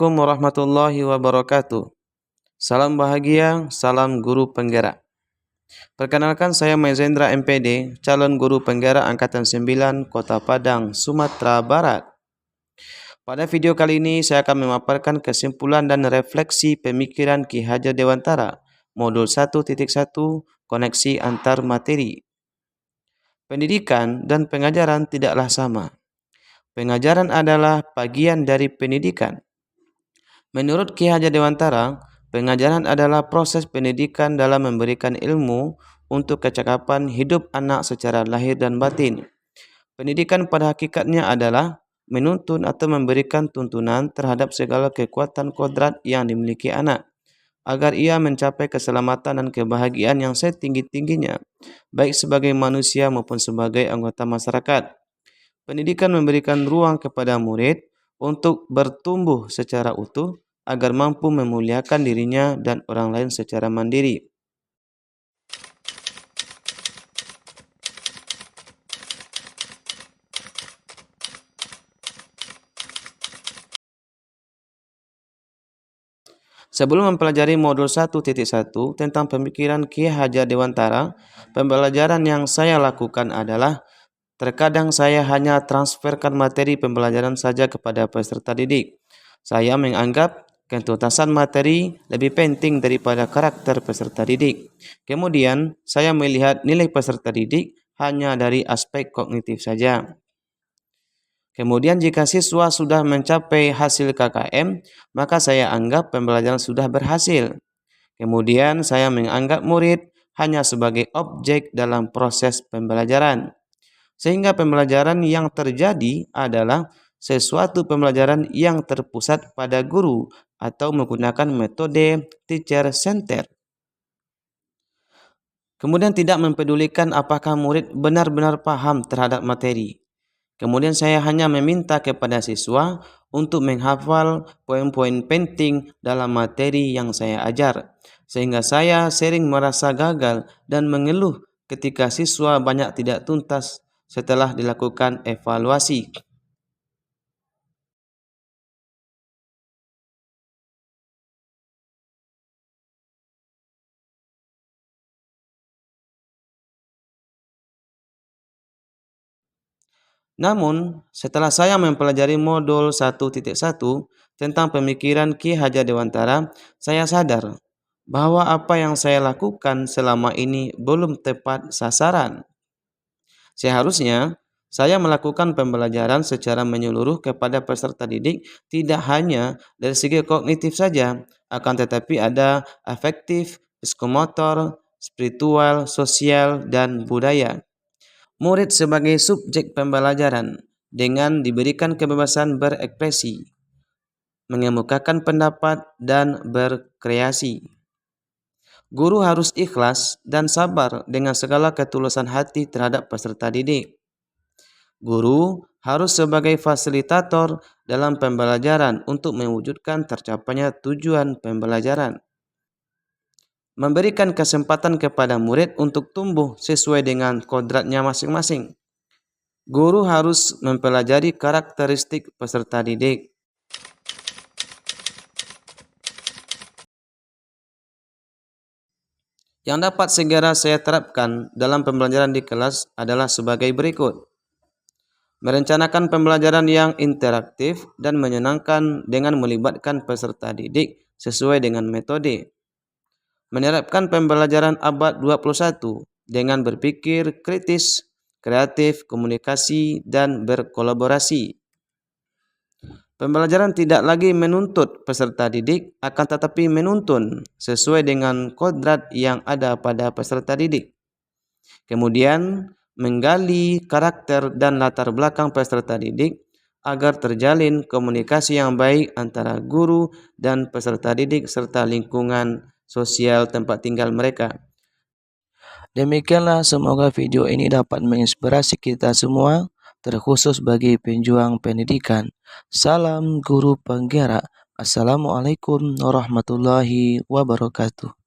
Assalamualaikum warahmatullahi wabarakatuh. Salam bahagia, salam guru penggerak. Perkenalkan saya Maizendra MPD, calon guru penggerak Angkatan 9 Kota Padang, Sumatera Barat. Pada video kali ini saya akan memaparkan kesimpulan dan refleksi pemikiran Ki Hajar Dewantara, Modul 1.1, Koneksi Antar Materi. Pendidikan dan pengajaran tidaklah sama. Pengajaran adalah bagian dari pendidikan. Menurut Ki Hajar Dewantara, pengajaran adalah proses pendidikan dalam memberikan ilmu untuk kecakapan hidup anak secara lahir dan batin. Pendidikan pada hakikatnya adalah menuntun atau memberikan tuntunan terhadap segala kekuatan kodrat yang dimiliki anak, agar ia mencapai keselamatan dan kebahagiaan yang setinggi-tingginya, baik sebagai manusia maupun sebagai anggota masyarakat. Pendidikan memberikan ruang kepada murid untuk bertumbuh secara utuh agar mampu memuliakan dirinya dan orang lain secara mandiri. Sebelum mempelajari modul 1.1 tentang pemikiran Ki Hajar Dewantara, pembelajaran yang saya lakukan adalah terkadang saya hanya transferkan materi pembelajaran saja kepada peserta didik. Saya menganggap ketuntasan materi lebih penting daripada karakter peserta didik. Kemudian, saya melihat nilai peserta didik hanya dari aspek kognitif saja. Kemudian jika siswa sudah mencapai hasil KKM, maka saya anggap pembelajaran sudah berhasil. Kemudian saya menganggap murid hanya sebagai objek dalam proses pembelajaran. Sehingga pembelajaran yang terjadi adalah sesuatu pembelajaran yang terpusat pada guru atau menggunakan metode teacher center. Kemudian tidak mempedulikan apakah murid benar-benar paham terhadap materi. Kemudian saya hanya meminta kepada siswa untuk menghafal poin-poin penting dalam materi yang saya ajar. Sehingga saya sering merasa gagal dan mengeluh ketika siswa banyak tidak tuntas setelah dilakukan evaluasi. Namun, setelah saya mempelajari modul 1.1 tentang pemikiran Ki Hajar Dewantara, saya sadar bahwa apa yang saya lakukan selama ini belum tepat sasaran. Seharusnya, saya melakukan pembelajaran secara menyeluruh kepada peserta didik tidak hanya dari segi kognitif saja, akan tetapi ada afektif, psikomotor, spiritual, sosial, dan budaya. Murid sebagai subjek pembelajaran dengan diberikan kebebasan berekspresi, mengemukakan pendapat, dan berkreasi. Guru harus ikhlas dan sabar dengan segala ketulusan hati terhadap peserta didik. Guru harus sebagai fasilitator dalam pembelajaran untuk mewujudkan tercapainya tujuan pembelajaran. Memberikan kesempatan kepada murid untuk tumbuh sesuai dengan kodratnya masing-masing. Guru harus mempelajari karakteristik peserta didik. Yang dapat segera saya terapkan dalam pembelajaran di kelas adalah sebagai berikut. Merencanakan pembelajaran yang interaktif dan menyenangkan dengan melibatkan peserta didik sesuai dengan metode. Menerapkan pembelajaran abad 21 dengan berpikir kritis, kreatif, komunikasi, dan berkolaborasi. Pembelajaran tidak lagi menuntut peserta didik, akan tetapi menuntun sesuai dengan kodrat yang ada pada peserta didik. Kemudian, menggali karakter dan latar belakang peserta didik agar terjalin komunikasi yang baik antara guru dan peserta didik serta lingkungan sosial tempat tinggal mereka. Demikianlah, semoga video ini dapat menginspirasi kita semua, terkhusus bagi pejuang pendidikan. Salam guru penggerak. Assalamualaikum warahmatullahi wabarakatuh.